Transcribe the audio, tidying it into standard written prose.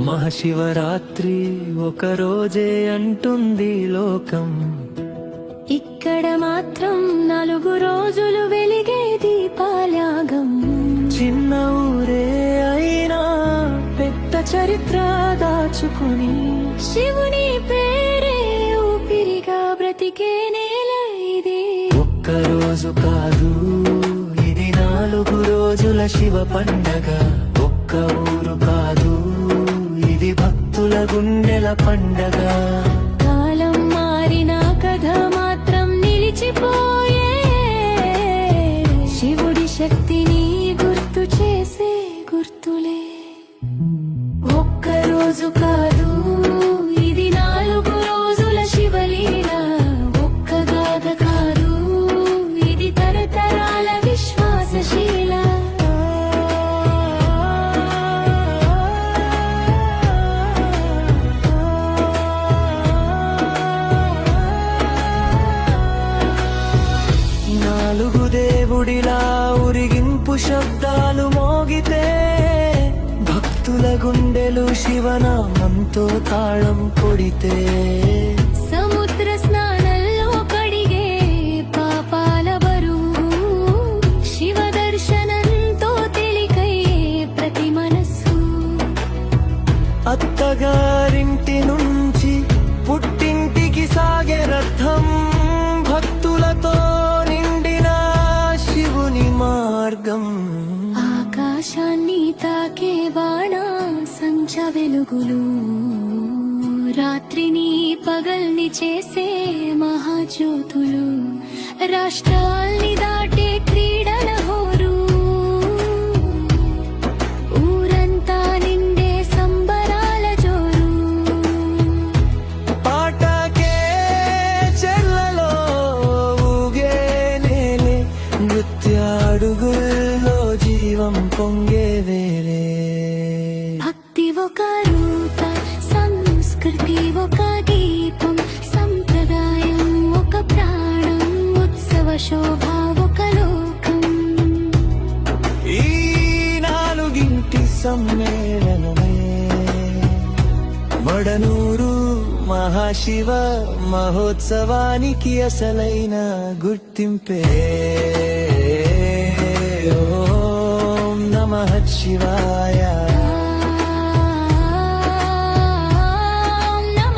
మహాశివరాత్రి ఒక రోజే అంటుంది లోకం, ఇక్కడ మాత్రం 4 రోజులు వెలిగే దీపాలయాగం. చిన్న ఊరే అయినా పెద్ద చరిత్ర దాచుకుని శివుని పేరే ఊపిరిగా బ్రతికే నేల ఇది. ఒక్క రోజు కాదు ఇది 4 రోజుల శివ పండగ. ఒక్క ఊరు కాదు ఇది భక్తుల గుండెల పండగ. కాలం మారిన కథ మాత్రం నిలిచిపోయే, శివుడి శక్తిని గుర్తు చేసే గుర్తులే. ఒక్క రోజు కాదు ఇది 4 రోజుల శివలీల. ఒక్క గాథ కాదు ఇది తరతరాల విశ్వాసశీల. నాలుగు దేవుడిలా ఉరిగింపు శబ్దాలు మోగితే, భక్తుల గుండెలు శివనామంతో తాళం కొడితే, సముద్ర స్నానంలో కడిగే పాపాల బరువు, శివ దర్శనంతో తేలికై ప్రతి మనస్సు. అత్తగారింటి నుంచి పుట్టింటికి సాగే రథం, భక్తులతో నిండిన శివుని మార్గం. ఆకాశాన్ని తాకే బాణ సంచ వెలుగులు, రాత్రిని పగల్ని చేసే మహాజ్యోతులు, రాష్ట్రాల్ని దాటే క్రీడల హోరు, ఊరంతా నిండే సంబరాల జోరు. పాటకే చెర్లలో ఊగే నేలే, నృత్యాడుగుల్లో జీవం పొంగే వేరే. భక్తి ఒక రూప, సంస్కృతి ఒక దీపం, సంప్రదాయం ఒక ప్రాణం, ఉత్సవ శోభ ఒక లోకం. ఈ 4 సమ్మేళనమే వడనూరు మహాశివ మహోత్సవానికి అసలైన గుర్తింపే. ఓం నమః శివాయ.